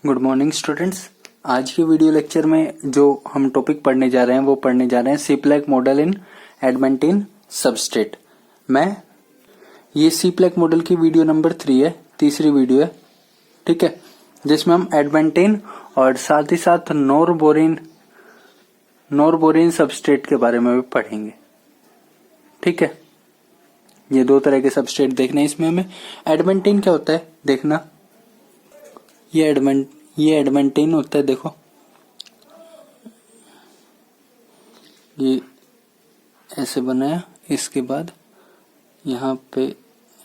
Good morning students. आज के video lecture में जो हम टॉपिक पढ़ने जा रहे हैं वो पढ़ने जा रहे हैं सीप्लेक मॉडल इन एडमेंटिन सबस्ट्रेट। ये सीप्लेक मॉडल की वीडियो नंबर 3 है, तीसरी वीडियो है, ठीक है, जिसमें हम एडमेंटिन और साथ ही साथ नॉरबोरिन सबस्ट्रेट के बारे में भी पढ़ेंगे, ठीक है। ये दो तरह के सबस्ट्रेट देखने इसमें हमें। एडमेंटिन क्या होता है देखना, ये एडमेंटिन होता है, देखो ये ऐसे बनाया, इसके बाद यहाँ पे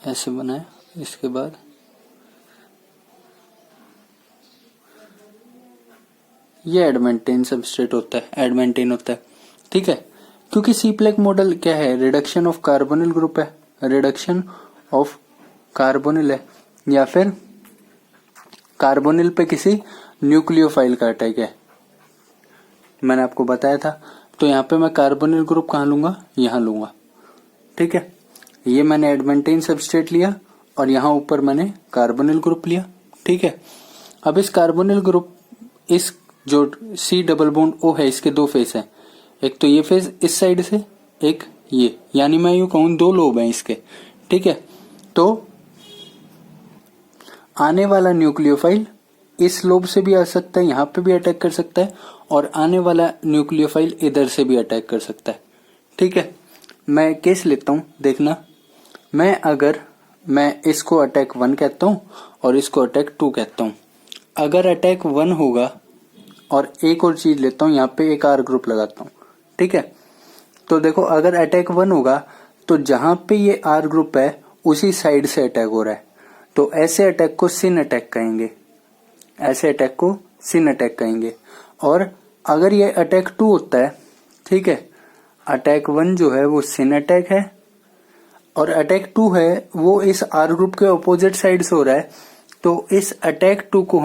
ऐसे बनाया, इसके बाद ये एडमेंटिन सबस्ट्रेट होता है, एडमेंटिन होता है, ठीक है। क्योंकि सीप्लेक मॉडल क्या है, रिडक्शन ऑफ कार्बोनिल ग्रुप है, रिडक्शन ऑफ कार्बोनिल है, या फिर कार्बोनिल पे किसी न्यूक्लियोफाइल का अटैक है, मैंने आपको बताया था। तो यहाँ पे मैं कार्बोनिल ग्रुप कहाँ लूंगा, यहाँ लूंगा, ठीक है। ये मैंने एडमेंटिन सबस्ट्रेट लिया और यहाँ ऊपर मैंने कार्बोनिल ग्रुप लिया, ठीक है। अब इस कार्बोनिल ग्रुप, इस जो C डबल बॉन्ड O है, इसके दो फेस हैं, एक तो ये फेस इस साइड से, एक ये, यानी मैं यूं कहूं दो लोब हैं इसके, ठीक है। तो आने वाला न्यूक्लियोफाइल इस लोब से भी आ सकता है, यहाँ पे भी अटैक कर सकता है, और आने वाला न्यूक्लियोफाइल इधर से भी अटैक कर सकता है, ठीक है। मैं केस लेता हूं, देखना, मैं इसको अटैक 1 कहता हूं और इसको अटैक 2 कहता हूं। अगर अटैक 1 होगा, और एक और चीज लेता हूं, यहाँ पे एक R ग्रुप लगाता हूं, ठीक है। तो देखो, अगर अटैक 1 होगा तो जहां पे ये R ग्रुप है उसी साइड से अटैक हो रहा है, तो ऐसे अटैक को सिन अटैक कहेंगे, ऐसे अटैक को सिन अटैक कहेंगे। और अगर ये अटैक 2 होता है, ठीक है, अटैक 1 जो है वो सिन अटैक है, और अटैक 2 है वो इस R ग्रुप के ऑपोजिट साइड से हो रहा है, तो इस अटैक 2 को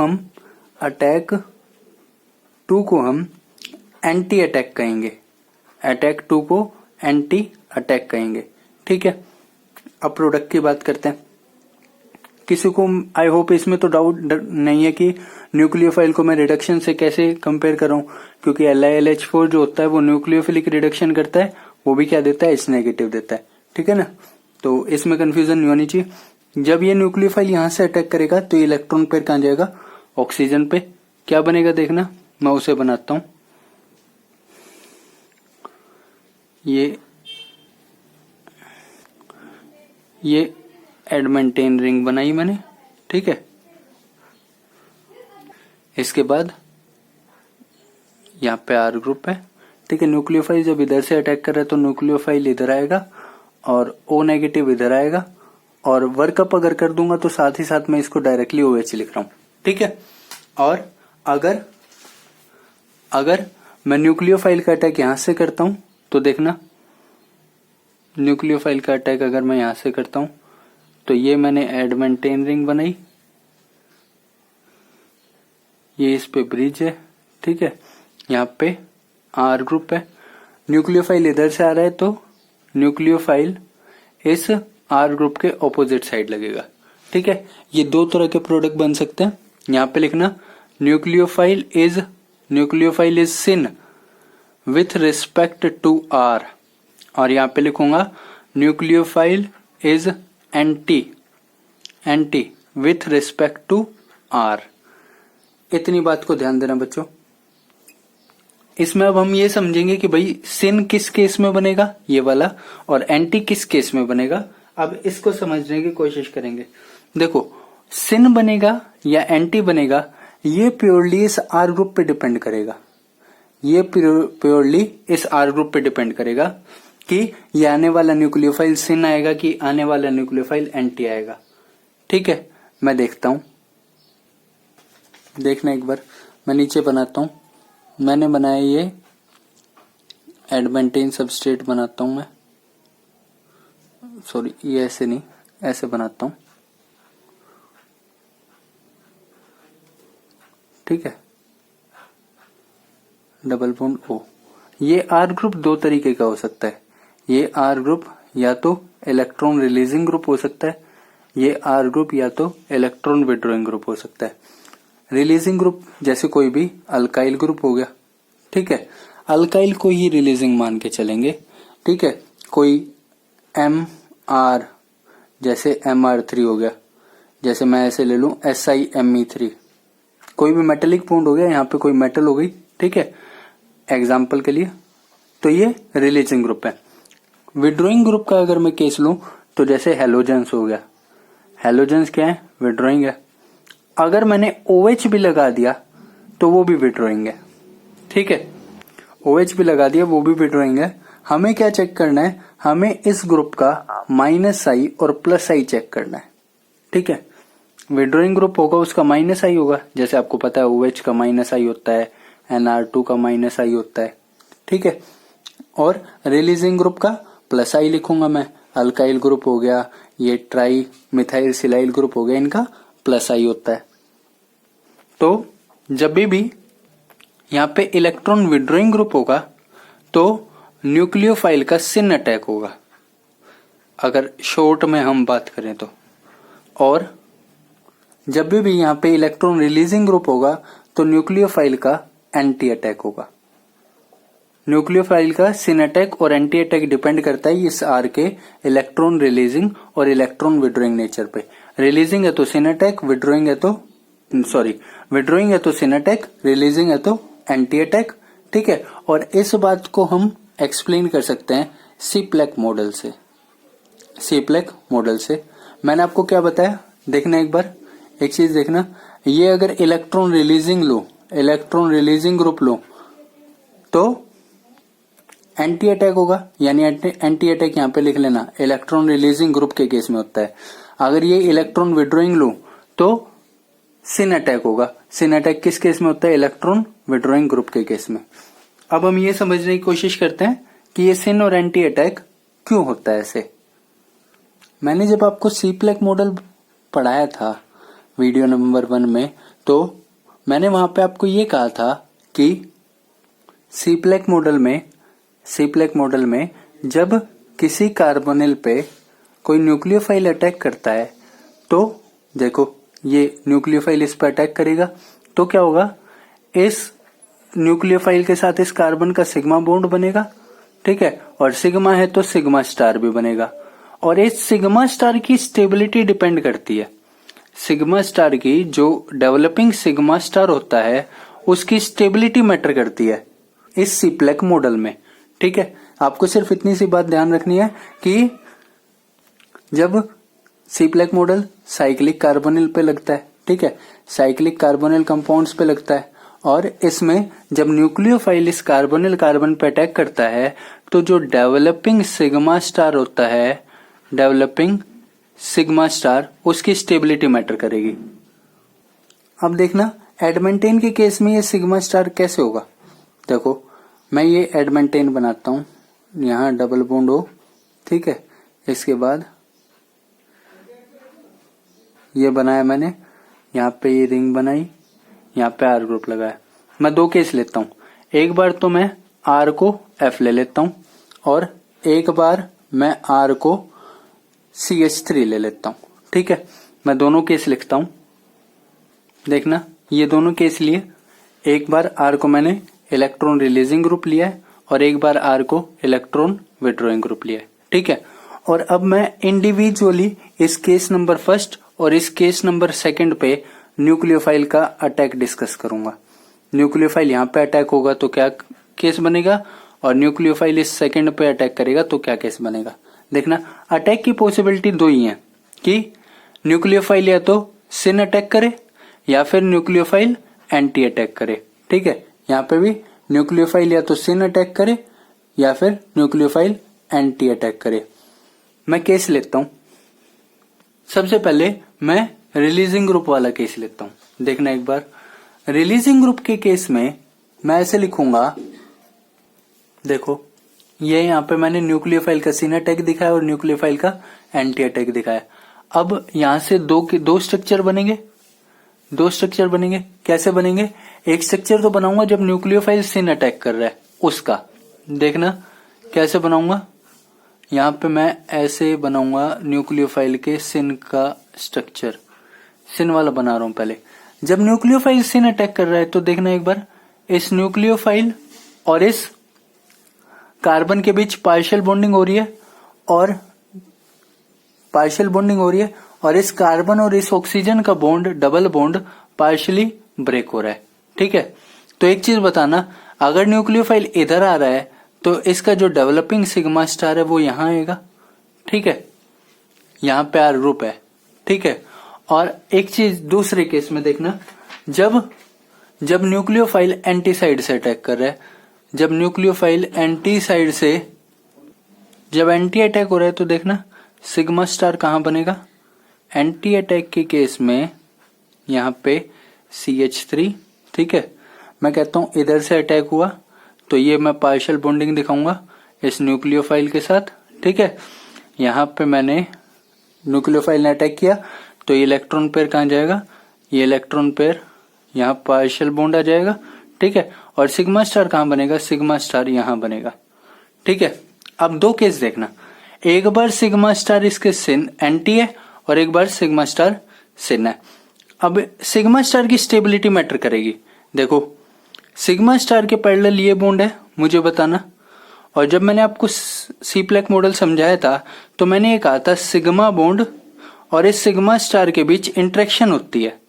हम एंटी अटैक कहेंगे, अटैक 2 को एंटी अटैक कहेंगे, ठीक है। अब प्रोडक्ट की बात करते हैं। किसी को आई होप इसमें तो डाउट नहीं है कि न्यूक्लियोफाइल को मैं रिडक्शन से कैसे कंपेयर कर रहा हूं, क्योंकि LiLH4 जो होता है वो न्यूक्लियोफिलिक रिडक्शन करता है, वो भी क्या देता है, H नेगेटिव देता है, ठीक है ना। तो इसमें कंफ्यूजन नहीं होनी चाहिए। जब ये न्यूक्लियोफाइल यहां से अटैक करेगा तो इलेक्ट्रॉन पेयर कहां जाएगा, ऑक्सीजन पे। क्या बनेगा देखना, मैं उसे बनाता हूं, ये एडमेंटिन रिंग बनाई मैंने, ठीक है। इसके बाद यहाँ पे R ग्रुप है, ठीक है। न्यूक्लियोफाइल जब इधर से अटैक कर रहा है तो न्यूक्लियोफाइल इधर आएगा और O नेगेटिव इधर आएगा, और वर्कअप अगर कर दूंगा तो साथ ही साथ मैं इसको डायरेक्टली OH लिख रहा हूं, ठीक है। और अगर मैं न्यूक्लियोफाइल का अटैक यहां से करता हूं तो देखना, न्यूक्लियोफाइल का अटैक अगर मैं यहां से करता हूं तो ये मैंने एडमेंटिन रिंग बनाई, ये इस पे ब्रिज है, ठीक है। यहाँ पे R ग्रुप है, न्यूक्लियोफाइल इधर से आ रहा है तो न्यूक्लियोफाइल इस R ग्रुप के ऑपोजिट साइड लगेगा, ठीक है। ये दो तरह के प्रोडक्ट बन सकते हैं। यहाँ पे लिखना, nucleophile is syn with respect to R, और यहाँ पे लिखूंगा nucleophile is anti with respect to R। इतनी बात को ध्यान देना बच्चों। इसमें अब हम ये समझेंगे कि भाई सिन किस केस में बनेगा, ये वाला, और एंटी किस केस में बनेगा। अब इसको समझने की कोशिश करेंगे। देखो, सिन बनेगा या एंटी बनेगा, ये प्योरली इस R ग्रुप पे डिपेंड करेगा, ये प्योरली इस R ग्रुप पे डिपेंड करेगा कि ये आने वाला न्यूक्लियोफाइल सिन आएगा कि आने वाला न्यूक्लियोफाइल एंटी आएगा, ठीक है। मैं देखता हूं, देखना एक बार, मैं नीचे बनाता हूं, मैंने बनाया ये एडमेंटिन सबस्ट्रेट बनाता हूं मैं, सॉरी ये ऐसे नहीं, ऐसे बनाता हूं, ठीक है, डबल बॉन्ड O। ये R ग्रुप दो तरीके का हो सकता है, ये R ग्रुप या तो इलेक्ट्रॉन रिलीजिंग ग्रुप हो सकता है, ये R ग्रुप या तो इलेक्ट्रॉन विड्रॉइंग ग्रुप हो सकता है। रिलीजिंग ग्रुप जैसे कोई भी अल्काइल ग्रुप हो गया, ठीक है, अल्काइल को ही रिलीजिंग मान के चलेंगे, ठीक है। कोई MR जैसे MR3 हो गया, जैसे मैं ऐसे ले लूं SiMe3, कोई भी मेटेलिक बॉन्ड हो गया, यहाँ पे कोई मेटल हो गई, ठीक है, एग्जाम्पल के लिए, तो ये रिलीजिंग ग्रुप है। विड्रॉइंग ग्रुप का अगर मैं केस लूं तो जैसे हेलोजेंस हो गया, हेलोजेंस क्या है, विड्रॉइंग है। अगर मैंने OH भी लगा दिया तो वो भी विड्रॉइंग है, ठीक है, OH भी लगा दिया वो भी विड्रॉइंग है। हमें क्या चेक करना है, हमें इस ग्रुप का -I और +I चेक करना है, ठीक है। विड्रॉइंग ग्रुप होगा उसका -I होगा, जैसे आपको पता है OH का -I होता है, NR2 का -I होता है, ठीक है। और रिलीजिंग ग्रुप का +I लिखूंगा मैं, अल्काइल ग्रुप हो गया, ये ट्राई मिथाइल सिलाइल ग्रुप हो गया, इनका +I होता है। तो जब भी यहाँ पे इलेक्ट्रॉन विड्रॉइंग ग्रुप होगा तो न्यूक्लियोफाइल का सिन अटैक होगा, अगर शॉर्ट में हम बात करें तो। और जब भी यहाँ पे इलेक्ट्रॉन रिलीजिंग ग्रुप होगा तो न्यूक्लियोफाइल का एंटी अटैक होगा। न्यूक्लियोफाइल का सिन अटैक और एंटी अटैक डिपेंड करता है इस आर के इलेक्ट्रॉन रिलीजिंग और इलेक्ट्रॉन विड्रॉइंग नेचर पे। रिलीजिंग है तो सिन अटैक, विड्रॉइंग है तो सिन अटैक, रिलीजिंग है तो एंटी अटैक, ठीक है। और इस बात को हम एक्सप्लेन कर सकते हैं सीप्लेक मॉडल से। सीप्लेक मॉडल से मैंने आपको क्या बताया, देखना एक बार, एक चीज देखना, ये अगर इलेक्ट्रॉन रिलीजिंग लो, इलेक्ट्रॉन रिलीजिंग ग्रुप लो तो एंटी अटैक होगा, यानी एंटी अटैक यहाँ पे लिख लेना, इलेक्ट्रॉन रिलीजिंग ग्रुप के केस में होता है। अगर ये इलेक्ट्रॉन विड्रॉइंग लो तो सिन अटैक होगा। सिन अटैक किस केस में होता है, इलेक्ट्रॉन विड्रॉइंग ग्रुप के केस में। अब हम ये समझने की कोशिश करते हैं कि ये सिन और एंटी अटैक क्यों होता है ऐसे। मैंने जब आपको सीप्लेक मॉडल पढ़ाया था वीडियो नंबर 1 में, तो मैंने वहां पे आपको ये कहा था कि सीप्लेक मॉडल में जब किसी कार्बोनिल पे कोई न्यूक्लियोफाइल अटैक करता है तो देखो ये न्यूक्लियोफाइल इस पर अटैक करेगा तो क्या होगा, इस न्यूक्लियोफाइल के साथ इस कार्बन का सिग्मा बॉन्ड बनेगा, ठीक है, और सिग्मा है तो सिग्मा स्टार भी बनेगा। और इस सिग्मा स्टार की स्टेबिलिटी डिपेंड करती है, सिग्मा स्टार की जो डेवलपिंग सिग्मा स्टार होता है उसकी स्टेबिलिटी मैटर करती है इस सीप्लेक मॉडल में, ठीक है। आपको सिर्फ इतनी सी बात ध्यान रखनी है कि जब सीप्लेक मॉडल साइक्लिक कार्बोनिल पे लगता है, ठीक है, साइक्लिक कार्बोनिल कंपाउंड्स पे लगता है, और इसमें जब न्यूक्लियोफाइल इस कार्बोनिल कार्बन पे अटैक करता है तो जो डेवलपिंग सिग्मा स्टार होता है, डेवलपिंग सिग्मा स्टार, उसकी स्टेबिलिटी मैटर करेगी। अब देखना एडमेंटेन के केस में ये सिग्मा स्टार कैसे होगा। देखो मैं ये एडमेंटेन बनाता हूं, यहां डबल बॉन्ड हो, ठीक है, इसके बाद ये बनाया मैंने, यहाँ पे ये रिंग बनाई, यहाँ पे आर ग्रुप लगाया। मैं 2 केस लेता हूँ, एक बार तो मैं आर को F ले लेता हूँ और एक बार मैं आर को CH3 ले लेता हूँ, ठीक है। मैं दोनों केस लिखता हूँ, देखना ये दोनों केस लिए, एक बार आर को मैंने इलेक्ट्रॉन रिलीजिंग ग्रुप लिया है और एक बार आर को इलेक्ट्रॉन विड्रॉइंग ग्रुप लिया है, ठीक है। और अब मैं इंडिविजुअली इस केस नंबर 1 और इस केस नंबर 2 पे न्यूक्लियोफाइल का अटैक डिस्कस करूंगा। न्यूक्लियोफाइल यहाँ पे अटैक होगा तो क्या केस बनेगा, और न्यूक्लियोफाइल इस 2 पे अटैक करेगा तो क्या केस बनेगा। देखना अटैक की पॉसिबिलिटी 2 ही है कि न्यूक्लियोफाइल या तो सिन अटैक करे या फिर न्यूक्लियोफाइल एंटी अटैक करे, ठीक है। यहाँ पे भी न्यूक्लियोफाइल या तो सिन अटैक करे या फिर न्यूक्लियोफाइल एंटी अटैक करे। मैं केस लेता हूं, सबसे पहले मैं रिलीजिंग ग्रुप वाला केस लेता हूं। देखना एक बार, रिलीजिंग ग्रुप के केस में मैं ऐसे लिखूंगा, देखो ये यहाँ पे मैंने न्यूक्लियोफाइल का सिन अटैक दिखाया और न्यूक्लियोफाइल का एंटी अटैक दिखाया। अब यहां से दो स्ट्रक्चर बनेंगे, 2 स्ट्रक्चर बनेंगे। कैसे बनेंगे, एक स्ट्रक्चर तो बनाऊंगा जब न्यूक्लियोफाइल सिन अटैक कर रहा है उसका, देखना कैसे बनाऊंगा। यहाँ पे मैं ऐसे बनाऊंगा न्यूक्लियोफाइल के सिन का स्ट्रक्चर, सिन वाला बना रहा हूं पहले। जब न्यूक्लियोफाइल सिन अटैक कर रहा है तो देखना एक बार, इस न्यूक्लियोफाइल और इस कार्बन के बीच पार्शियल बॉन्डिंग हो रही है और इस कार्बन और इस ऑक्सीजन का bond, double bond partially break हो रहा है। ठीक है, तो एक चीज बताना, अगर न्यूक्लियोफाइल इधर आ रहा है तो इसका जो डेवलपिंग सिग्मा स्टार है वो यहां आएगा। ठीक है, यहां पे आर ग्रुप है। ठीक है, और एक चीज दूसरे केस में देखना, जब न्यूक्लियोफाइल एंटी साइड से अटैक कर रहा है, जब न्यूक्लियोफाइल एंटी साइड से जब एंटी अटैक हो रहा है तो देखना सिग्मा स्टार कहां बनेगा, एंटी अटैक के केस में यहां पे CH3। ठीक है, मैं कहता हूं इधर से अटैक हुआ तो ये मैं पार्शियल बॉन्डिंग दिखाऊंगा इस न्यूक्लियोफाइल के साथ। ठीक है, यहां पे मैंने न्यूक्लियोफाइल ने अटैक किया तो ये इलेक्ट्रॉन पेयर कहां जाएगा, ये इलेक्ट्रॉन पेयर यहां पार्शियल बॉन्ड आ जाएगा। ठीक है, और सिग्मा स्टार कहां बनेगा, सिग्मा स्टार यहां बनेगा। ठीक है, अब दो केस देखना, एक बार सिग्मा स्टार इसके सिन एंटी है और एक बार सिग्मा स्टार सिन है। अब सिग्मा स्टार की स्टेबिलिटी मैटर करेगी। देखो सिग्मा स्टार के पैरेलल ये बॉन्ड है, मुझे बताना। और जब मैंने आपको सीप्लेक मॉडल समझाया था तो मैंने ये कहा था सिग्मा बॉन्ड और इस सिग्मा स्टार के बीच इंटरेक्शन होती है।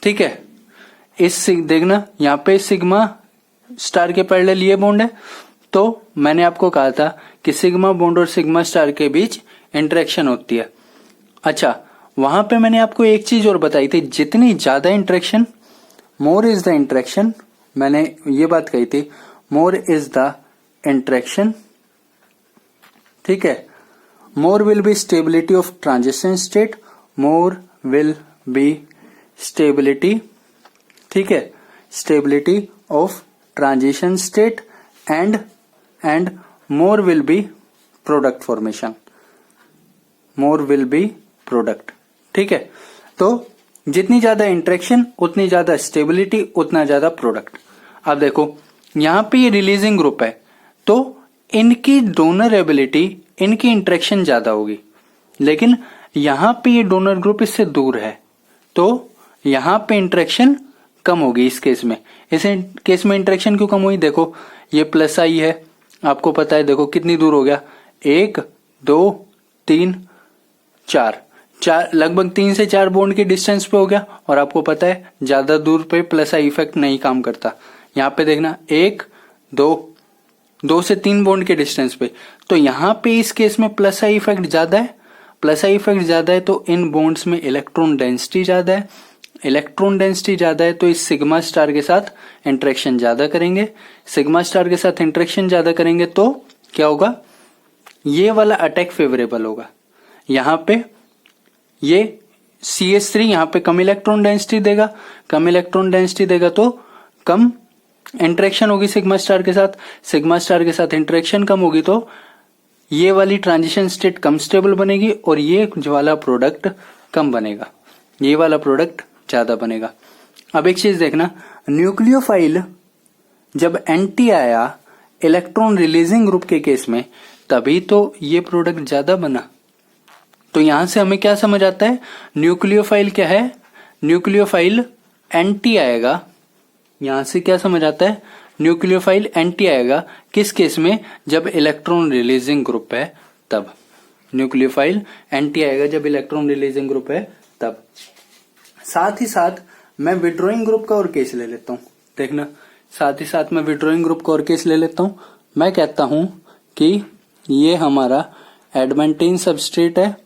ठीक है, इस देखना यहाँ पे सिग्मा स्टार के पैरेलल ये बॉन्ड है, तो मैंने आपको कहा था कि सिग्मा बॉन्ड और सिग्मा स्टार के बीच इंटरेक्शन होती है। अच्छा, वहां पे मैंने आपको एक चीज और बताई थी, जितनी ज्यादा interaction, more is the interaction, मैंने ये बात कही थी, मोर इज द इंटरेक्शन। ठीक है, more will be stability of transition state, more will be stability. ठीक है, stability of transition state and more will be product formation, more will be product. ठीक है, तो जितनी ज्यादा इंटरेक्शन उतनी ज्यादा स्टेबिलिटी उतना ज्यादा प्रोडक्ट। अब देखो यहां पे ये रिलीजिंग ग्रुप है तो इनकी डोनर एबिलिटी, इनकी इंटरेक्शन ज्यादा होगी, लेकिन यहां पे ये डोनर ग्रुप इससे दूर है तो यहां पे इंटरेक्शन कम होगी। इस केस में, इस केस में इंटरेक्शन क्यों कम हुई, देखो ये प्लस आई है, आपको पता है, देखो कितनी दूर हो गया, 1 2 3 4, लगभग 3 से 4 बॉन्ड के डिस्टेंस पे हो गया। और आपको पता है ज्यादा दूर पे प्लस आई इफेक्ट नहीं काम करता। यहाँ पे देखना 1 2 से 3 बॉन्ड के डिस्टेंस पे, तो यहाँ पे इस केस में प्लस आई इफेक्ट ज्यादा है। प्लस आई इफेक्ट ज्यादा है तो इन बॉन्ड्स में इलेक्ट्रॉन डेंसिटी ज्यादा है, इलेक्ट्रॉन डेंसिटी ज्यादा है तो इस सिग्मा स्टार के साथ इंटरेक्शन ज्यादा करेंगे, सिग्मा स्टार के साथ इंटरेक्शन ज्यादा करेंगे तो क्या होगा, ये वाला अटैक फेवरेबल होगा। यहां पे ये CH3 यहां पे कम इलेक्ट्रॉन डेंसिटी देगा, कम इलेक्ट्रॉन डेंसिटी देगा तो कम इंटरेक्शन होगी सिग्मा स्टार के साथ, सिग्मा स्टार के साथ इंटरेक्शन कम होगी तो ये वाली ट्रांजिशन स्टेट कम स्टेबल बनेगी और ये वाला प्रोडक्ट कम बनेगा, ये वाला प्रोडक्ट ज्यादा बनेगा। अब एक चीज देखना, न्यूक्लियोफाइल जब एंटी आया इलेक्ट्रॉन रिलीजिंग ग्रुप के केस में तभी तो ये प्रोडक्ट ज्यादा बना। तो यहां से हमें क्या समझ आता है, न्यूक्लियोफाइल क्या है, न्यूक्लियोफाइल एंटी आएगा। यहां से क्या समझ आता है, न्यूक्लियोफाइल एंटी आएगा किस केस में, जब इलेक्ट्रॉन रिलीजिंग ग्रुप है तब। न्यूक्लियोफाइल एंटी आएगा जब इलेक्ट्रॉन रिलीजिंग ग्रुप है तब। साथ ही साथ मैं विड्रॉइंग ग्रुप का और केस ले लेता हूं, देखना, साथ ही साथ मैं विड्रॉइंग ग्रुप का और केस ले लेता हूं। मैं कहता हूं कि ये हमारा एडमेंटीन सबस्ट्रेट है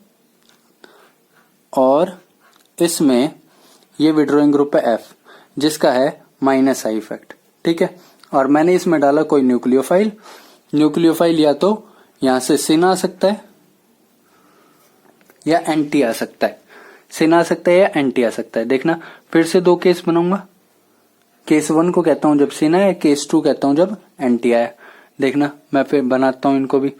और इसमें ये विड्रॉइंग ग्रुप है F, जिसका है माइनस आई इफेक्ट। ठीक है, और मैंने इसमें डाला कोई न्यूक्लियोफाइल, न्यूक्लियोफाइल या तो यहां से सिन आ सकता है या एंटी आ सकता है, सिन आ सकता है या एंटी आ सकता है। देखना फिर से 2 केस बनाऊंगा, केस 1 को कहता हूं जब सिन आया, केस 2 कहता हूं जब एंटी आया। देखना मैं फिर बनाता हूं इनको भी,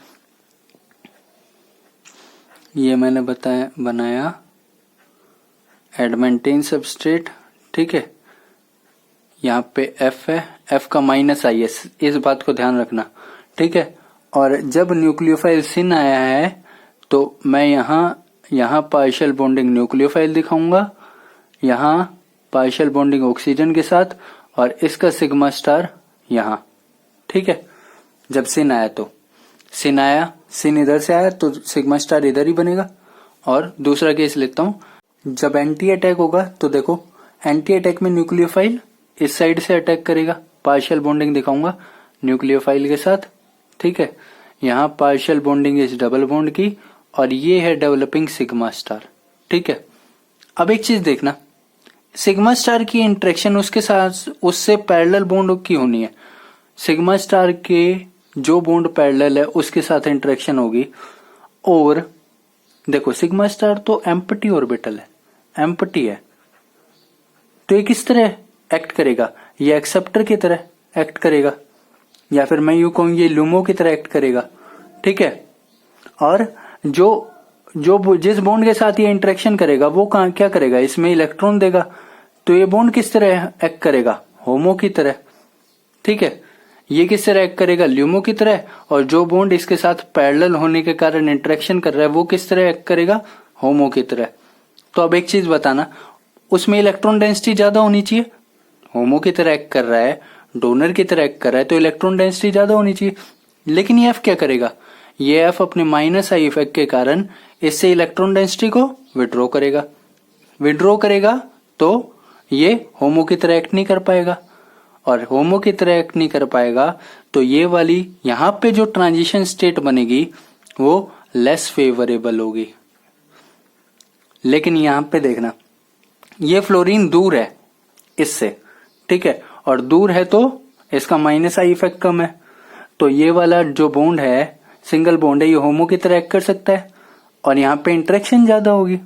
ये मैंने बनाया एडमेंटीन सबस्ट्रेट। ठीक है, यहाँ पे F है, F का माइनस आई है, इस बात को ध्यान रखना। ठीक है, और जब न्यूक्लियोफाइल सिन आया है तो मैं यहाँ पार्शियल बॉन्डिंग न्यूक्लियोफाइल दिखाऊंगा, यहाँ पार्शियल बॉन्डिंग ऑक्सीजन के साथ, और इसका सिग्मा स्टार यहां। ठीक है, जब सिन आया तो सिन आया, सिन इधर से आया तो सिग्मा स्टार इधर ही बनेगा। और दूसरा केस लेता हूं, जब एंटी अटैक होगा तो देखो एंटी अटैक में न्यूक्लियोफाइल इस साइड से अटैक करेगा, पार्शियल बॉन्डिंग दिखाऊंगा न्यूक्लियोफाइल के साथ। ठीक है, यहां पार्शियल बॉन्डिंग इस डबल बॉन्ड की, और ये है डेवलपिंग सिग्मा स्टार। ठीक है, अब एक चीज देखना, सिग्मा स्टार की इंटरेक्शन उसके साथ उससे पैरेलल बॉन्ड की होनी है। सिग्मा स्टार के जो बॉन्ड पैरेलल है उसके साथ इंटरेक्शन होगी। और देखो सिग्मा स्टार तो एम्प्टी ऑर्बिटल है, एम्प्टी है, तो ये किस तरह एक्ट करेगा, ये एक्सेप्टर की तरह एक्ट करेगा, या फिर मैं यूं कहूं ये लुमो की तरह एक्ट करेगा। ठीक है, और जो जिस बॉन्ड के साथ ये इंटरेक्शन करेगा वो क्या करेगा, इसमें इलेक्ट्रॉन देगा, तो ये बॉन्ड किस तरह एक्ट करेगा, होमो की तरह। ठीक है, ये किस तरह एक्ट करेगा, ल्यूमो की तरह, और जो बॉन्ड इसके साथ पैरेलल होने के कारण इंटरेक्शन कर रहा है वो किस तरह एक्ट करेगा, होमो की तरह। तो अब एक चीज बताना, उसमें इलेक्ट्रॉन डेंसिटी ज्यादा होनी चाहिए, होमो की तरह एक्ट कर रहा है, डोनर की तरह एक्ट कर रहा है, तो इलेक्ट्रॉन डेंसिटी ज्यादा होनी चाहिए। लेकिन ये एफ क्या करेगा, ये एफ अपने माइनस आई इफेक्ट के कारण इससे इलेक्ट्रॉन डेंसिटी को विड्रॉ करेगा, विड्रॉ करेगा तो ये होमो की तरह एक्ट नहीं कर पाएगा, और होमो की तरह एक्ट नहीं कर पाएगा तो ये वाली यहां पे जो ट्रांजिशन स्टेट बनेगी वो लेस फेवरेबल होगी। लेकिन यहां पे देखना, ये फ्लोरीन दूर है इससे, ठीक है, और दूर है तो इसका माइनस आई इफेक्ट कम है, तो ये वाला जो बॉन्ड है, सिंगल बॉन्ड है, ये होमो की तरह एक्ट कर सकता है, और यहाँ पे इंटरेक्शन ज्यादा होगी,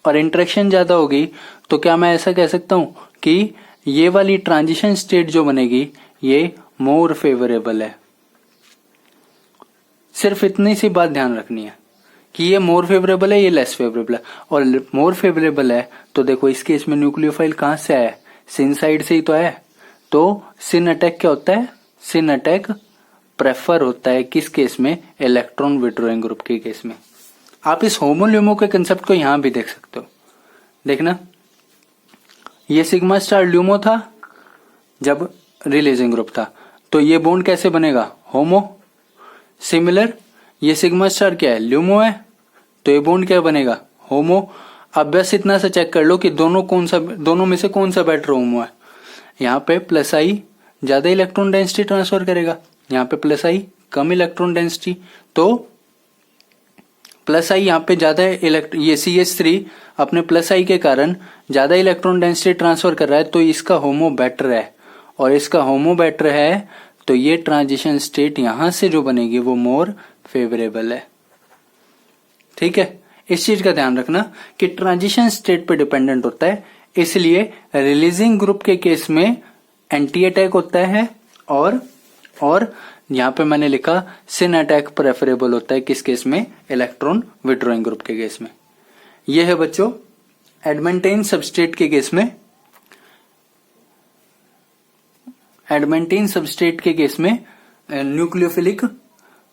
और इंटरेक्शन ज्यादा होगी तो क्या मैं ऐसा कह सकता हूं कि ये वाली ट्रांजिशन स्टेट जो बनेगी ये मोर फेवरेबल है। सिर्फ इतनी सी बात ध्यान रखनी है कि ये मोर फेवरेबल है, ये लेस फेवरेबल है, और मोर फेवरेबल है तो देखो इस केस में न्यूक्लियोफाइल कहां से आया है, सिन साइड से ही तो आया है। तो सिन अटैक क्या होता है, सिन अटैक प्रेफर होता है किस केस में, इलेक्ट्रॉन विड्रॉइंग ग्रुप के केस में। आप इस होमो ल्यूमो के कंसेप्ट को यहां भी देख सकते हो। देखना, ये सिग्मा स्टार ल्यूमो था जब रिलीजिंग ग्रुप था, तो ये बॉन्ड कैसे बनेगा, होमो। सिमिलर ये सिग्मा स्टार क्या है, ल्यूमो है, तो ये बॉन्ड क्या बनेगा, होमो। अब बस इतना सा चेक कर लो कि दोनों में से कौन सा बेटर होमो है। यहाँ पे प्लस आई ज्यादा इलेक्ट्रॉन डेंसिटी ट्रांसफर करेगा, यहाँ पे प्लस आई कम इलेक्ट्रॉन डेंसिटी, तो प्लस आई यहाँ पे ज्यादा ये CH3 अपने प्लस आई के कारण ज्यादा इलेक्ट्रॉन डेंसिटी ट्रांसफर कर रहा है, तो इसका होमो बेटर है, और इसका होमो बेटर है तो ये ट्रांजिशन स्टेट यहां से जो बनेगी वो मोर फेवरेबल है। ठीक है, इस चीज का ध्यान रखना कि ट्रांजिशन स्टेट पे डिपेंडेंट होता है, इसलिए रिलीजिंग ग्रुप के केस में एंटी अटैक होता है, और यहां पे मैंने लिखा सिन अटैक प्रेफरेबल होता है किस केस में, इलेक्ट्रॉन विड्रॉइंग ग्रुप के केस में। यह है बच्चों एडमेंटेन सबस्ट्रेट के केस में, एडमेंटेन सबस्ट्रेट के केस में न्यूक्लियोफिलिक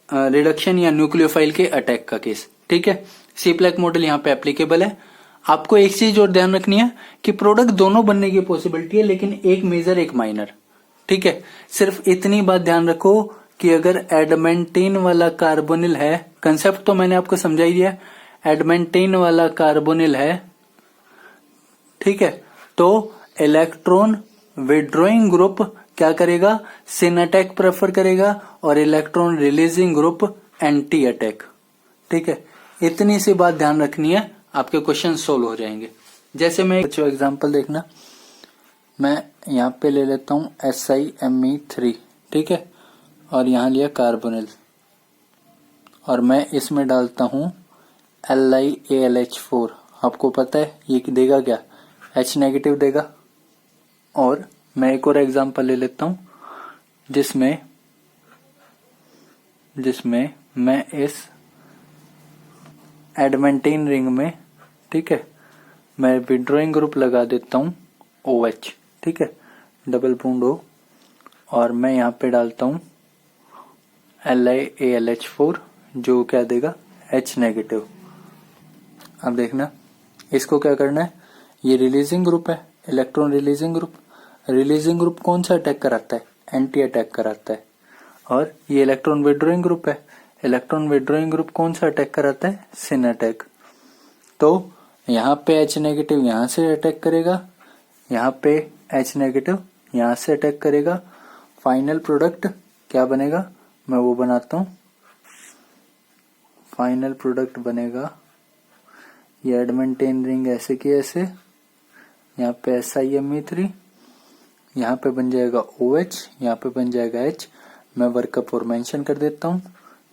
रिडक्शन या न्यूक्लियोफाइल के अटैक का केस। ठीक है, सीप्लेक मॉडल यहाँ पे एप्लीकेबल है। आपको एक चीज और ध्यान रखनी है कि प्रोडक्ट दोनों बनने की पॉसिबिलिटी है, लेकिन एक मेजर एक माइनर। ठीक है, सिर्फ इतनी बात ध्यान रखो कि अगर एडमेंटेन वाला कार्बोनिल है, कंसेप्ट तो मैंने आपको समझा ही दिया, एडमेंटेन वाला कार्बोनिल है, ठीक है, तो इलेक्ट्रॉन विड्रॉइंग ग्रुप क्या करेगा, सिन अटैक प्रेफर करेगा, और electron releasing group anti attack. ठीक है, इतनी सी बात ध्यान रखनी है, आपके क्वेश्चन सोल्व हो जाएंगे। जैसे मैं बच्चों एग्जांपल देखना, मैं यहाँ पे ले लेता हूँ SiMe3, ठीक है, और यहाँ लिया कार्बोनिल, और मैं इसमें डालता हूँ LiAlH4। आपको पता है ये देगा क्या, H नेगेटिव देगा। और मैं एक और एग्जांपल ले लेता हूँ जिसमें मैं इस एडमेंटेन रिंग में, ठीक है, मैं विड्रॉइंग ग्रुप लगा देता हूँ OH, ठीक है, डबल बॉन्ड O, और मैं यहाँ पे डालता हूँ LiAlH4 जो क्या देगा, H नेगेटिव। अब देखना इसको क्या करना है, ये रिलीजिंग ग्रुप है, इलेक्ट्रॉन रिलीजिंग ग्रुप कौन सा अटैक कराता है, एंटी अटैक कराता है। और ये इलेक्ट्रॉन विड्रॉइंग ग्रुप है, इलेक्ट्रॉन विड्रॉइंग ग्रुप कौन सा अटैक कराता है, सिन अटैक। तो यहाँ पे H नेगेटिव यहाँ से अटैक करेगा, यहाँ पे H नेगेटिव यहाँ से अटैक करेगा। फाइनल प्रोडक्ट क्या बनेगा, मैं वो बनाता हूं। फाइनल प्रोडक्ट बनेगा ये एडमेंटेन रिंग ऐसे की ऐसे, यहाँ पे SiMe3, यहाँ पे बन जाएगा OH, यहाँ पे बन जाएगा H। मैं वर्कअप और मेंशन कर देता हूँ,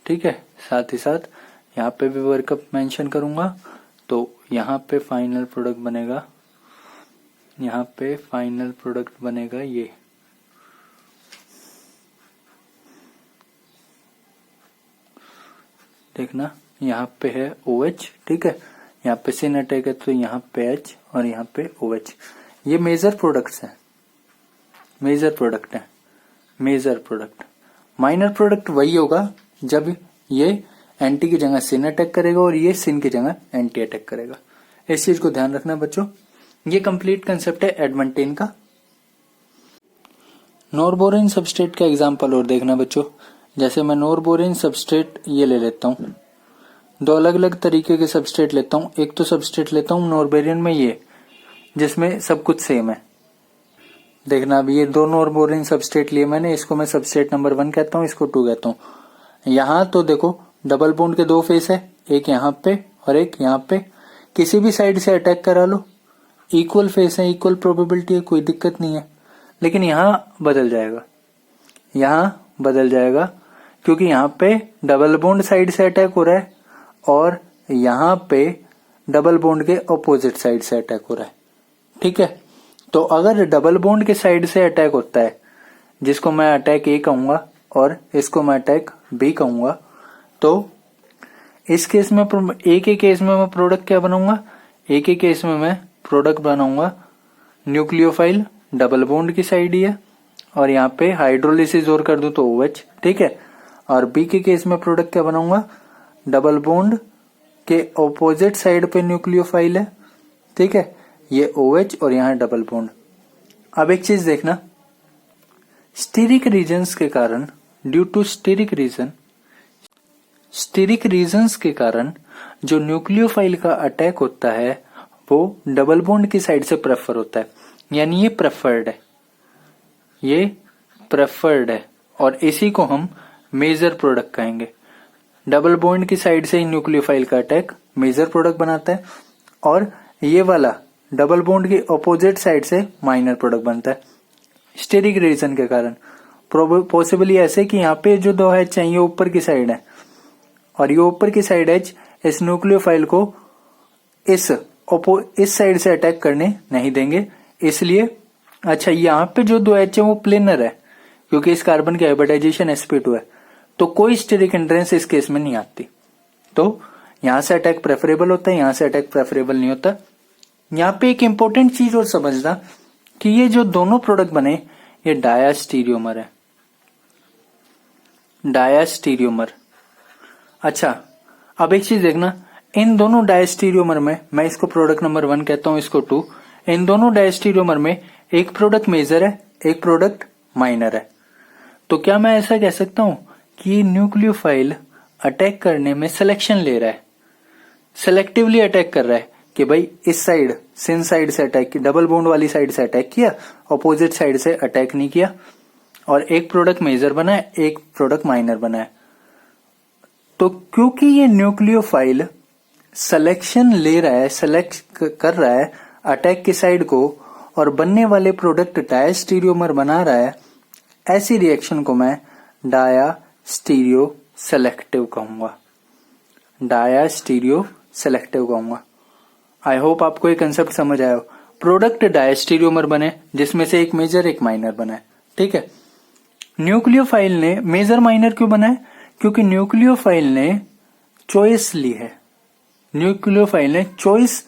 ठीक है। साथ ही साथ यहाँ पे भी वर्कअप मेंशन करूंगा। तो यहाँ पे फाइनल प्रोडक्ट बनेगा, यहाँ पे फाइनल प्रोडक्ट बनेगा ये, देखना यहाँ पे है OH, ठीक है। यहाँ पे सिन अटैक है तो यहाँ पे H और यहाँ पे OH। ये मेजर प्रोडक्ट्स हैं, मेजर प्रोडक्ट है, मेजर प्रोडक्ट। माइनर प्रोडक्ट वही होगा जब ये एंटी की जगह सिन अटैक करेगा और ये सिन की जगह एंटी अटैक करेगा। इस चीज को ध्यान रखना बच्चों। ये कंप्लीट कंसेप्ट है एडमेंटेन का। नॉरबोरिन सबस्ट्रेट का एग्जांपल और देखना बच्चों। जैसे मैं नॉरबोरिन सबस्ट्रेट ये ले लेता हूँ, दो अलग अलग तरीके के सबस्ट्रेट लेता हूँ। एक तो सबस्ट्रेट लेता हूँ नॉरबोरिन में ये, जिसमें सब कुछ सेम है। देखना अब ये दो नॉरबोरिन सबस्ट्रेट लिए मैंने, इसको मैं सबस्ट्रेट नंबर 1 कहता हूँ, इसको 2 कहता हूँ। यहाँ तो देखो डबल बॉन्ड के 2 फेस है, एक यहाँ पे और एक यहाँ पे। किसी भी साइड से अटैक करा लो, इक्वल फेस है, इक्वल प्रोबेबिलिटी है, कोई दिक्कत नहीं है। लेकिन यहाँ बदल जाएगा, यहाँ बदल जाएगा, क्योंकि यहाँ पे डबल बॉन्ड साइड से अटैक हो रहा है और यहाँ पे डबल बॉन्ड के ऑपोजिट साइड से अटैक हो रहा है, ठीक है। तो अगर डबल बॉन्ड के साइड से अटैक होता है, जिसको मैं अटैक A कहूंगा और इसको मैं अटैक B कहूंगा, तो इस केस में A के केस में मैं प्रोडक्ट क्या बनाऊंगा, A के केस में मैं प्रोडक्ट बनाऊंगा न्यूक्लियोफाइल, डबल बॉन्ड की साइड ही है, और यहाँ पे हाइड्रोलिसिस और कर दूं तो OH, ठीक है। और B के केस में प्रोडक्ट क्या बनाऊंगा, डबल बॉन्ड के ऑपोजिट साइड पे न्यूक्लियोफाइल है, ठीक है, ये OH और यहाँ डबल बॉन्ड। अब एक चीज देखना, स्टीरिक रीजन्स के कारण, ड्यू टू स्टीरिक रीजन्स के कारण जो न्यूक्लियोफाइल का अटैक होता है वो डबल बॉन्ड की साइड से प्रेफर होता है, यानी ये प्रेफर्ड है, ये प्रेफर्ड है। और इसी को हम मेजर प्रोडक्ट कहेंगे। डबल बॉन्ड की साइड से ही न्यूक्लियोफाइल का अटैक मेजर प्रोडक्ट बनाता है, और ये वाला डबल बॉन्ड के ऑपोजिट साइड से माइनर प्रोडक्ट बनता है, स्टेरिक रीजन के कारण। पॉसिबली ऐसे कि यहाँ पे जो 2 H है ये ऊपर की साइड है, और ये ऊपर की साइड H इस न्यूक्लियोफाइल को इस साइड से अटैक करने नहीं देंगे, इसलिए। अच्छा, यहाँ पे जो 2 H है वो प्लेनर है, क्योंकि इस कार्बन की हाइब्रिडाइजेशन sp2 है, तो कोई स्टेरिक एंट्रेंस इस केस में नहीं आती। तो यहां से अटैक प्रेफरेबल होता है, यहां से अटैक प्रेफरेबल नहीं होता। यहाँ पे एक इंपॉर्टेंट चीज और समझना कि ये जो दोनों प्रोडक्ट बने ये डायास्टीरियोमर है, डायास्टीरियोमर। अच्छा, अब एक चीज देखना, इन दोनों डायस्टीरियोमर में, मैं इसको प्रोडक्ट नंबर 1 कहता हूं, इसको 2, इन दोनों डायस्टीरियोमर में एक प्रोडक्ट मेजर है, एक प्रोडक्ट माइनर है। तो क्या मैं ऐसा कह सकता हूं कि न्यूक्लियोफाइल अटैक करने में सिलेक्शन ले रहा है, सेलेक्टिवली अटैक कर रहा है कि भाई इस साइड सिन साइड से अटैक, डबल बॉन्ड वाली साइड से अटैक किया, ऑपोजिट साइड से अटैक नहीं किया, और एक प्रोडक्ट मेजर बना है, एक प्रोडक्ट माइनर बना है। तो क्योंकि ये न्यूक्लियोफाइल सिलेक्शन ले रहा है, सेलेक्ट कर रहा है अटैक की साइड को, और बनने वाले प्रोडक्ट डायस्टीरियोमर बना रहा है, ऐसी रिएक्शन को मैं डायास्टीरियो सेलेक्टिव कहूंगा, डायास्टीरियो सेलेक्टिव कहूंगा। आई होप आपको ये कंसेप्ट समझ आया हो। प्रोडक्ट डायस्टीरियोमर बने जिसमें से एक मेजर एक माइनर बना है, ठीक है। न्यूक्लियोफाइल ने मेजर माइनर क्यों बना है, क्योंकि न्यूक्लियोफाइल ने चॉइस ली है, न्यूक्लियोफाइल ने चॉइस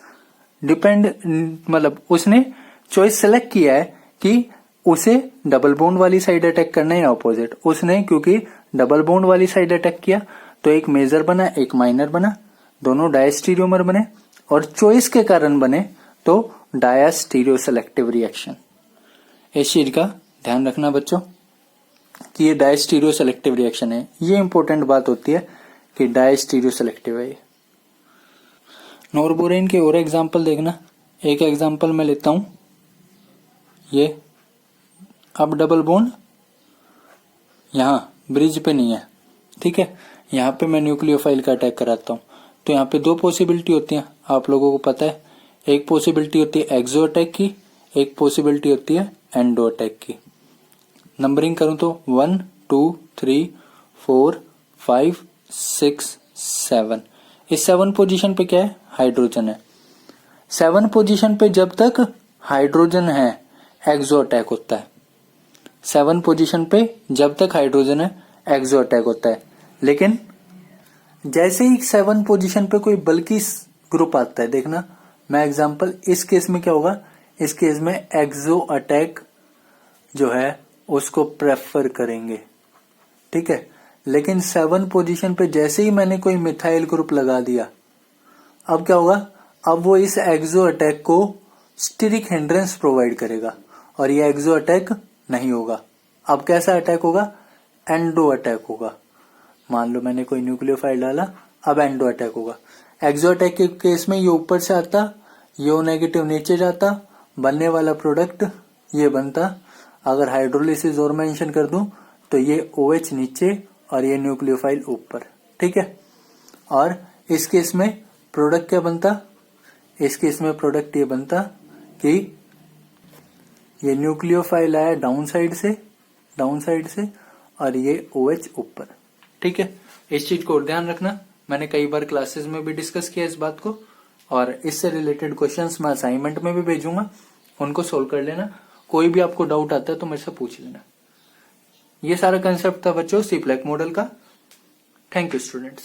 मतलब उसने चॉइस सेलेक्ट किया है कि उसे डबल बॉन्ड वाली साइड अटैक करना है या ऑपोजिट। उसने क्योंकि डबल बॉन्ड वाली साइड अटैक किया तो एक मेजर बना एक माइनर बना, दोनों डायस्टीरियोमर बने, और चॉइस के कारण बने तो डायस्टीरियो सेलेक्टिव रिएक्शन। इस चीज का ध्यान रखना बच्चों कि ये डायस्टीरियो सेलेक्टिव रिएक्शन है। ये इंपॉर्टेंट बात होती है कि डायस्टीरियो सेलेक्टिव है ये। नॉरबोरेन के और एग्जाम्पल देखना। एक एग्जाम्पल मैं लेता हूं, ये अब डबल बॉन्ड यहां ब्रिज पे नहीं है, ठीक है, यहां पे मैं न्यूक्लियोफाइल का अटैक कराता हूं। तो यहाँ पे दो पॉसिबिलिटी होती हैं, आप लोगों को पता है। एक पॉसिबिलिटी होती है एक्सो अटैक की, एक पॉसिबिलिटी होती है एंडो अटैक की। नंबरिंग करूं तो 1 2 3 4 5 6 7। इस 7 पोजीशन पे क्या है, हाइड्रोजन है। 7 पोजीशन पे जब तक हाइड्रोजन है एक्सो अटैक होता है। 7 पोजीशन पे जब तक हाइड्रोजन है एक्सो अटैक होता है। लेकिन जैसे ही 7 पोजीशन पे कोई बल्कि ग्रुप आता है, देखना मैं एग्जांपल, इस केस में क्या होगा, इस केस में एक्सो अटैक जो है उसको प्रेफर करेंगे, ठीक है। लेकिन 7 पोजीशन पे जैसे ही मैंने कोई मिथाइल ग्रुप लगा दिया, अब क्या होगा, अब वो इस एक्सो अटैक को स्टीरिक हिंड्रेंस प्रोवाइड करेगा और ये एक्सो अटैक नहीं होगा। अब कैसा अटैक होगा, एंडो अटैक होगा। मान लो मैंने कोई न्यूक्लियोफाइल डाला, अब एंडो अटैक होगा। एक्सो अटैक के केस में ये ऊपर से आता, ये ओ नेगेटिव नीचे जाता, बनने वाला प्रोडक्ट ये बनता। अगर हाइड्रोलिसिस और मेंशन कर दूं तो ये OH नीचे और ये न्यूक्लियोफाइल ऊपर, ठीक है। और इस केस में प्रोडक्ट क्या बनता, इस केस में प्रोडक्ट ये बनता कि ये न्यूक्लियोफाइल आया डाउन साइड से और ये OH ऊपर, ठीक है। इस चीज को ध्यान रखना, मैंने कई बार क्लासेस में भी डिस्कस किया इस बात को, और इससे रिलेटेड क्वेश्चंस मैं असाइनमेंट में भी भेजूंगा, उनको सोल्व कर लेना। कोई भी आपको डाउट आता है तो मेरे से पूछ लेना। ये सारा कंसेप्ट था बच्चों सीप्लेक मॉडल का। Thank you students.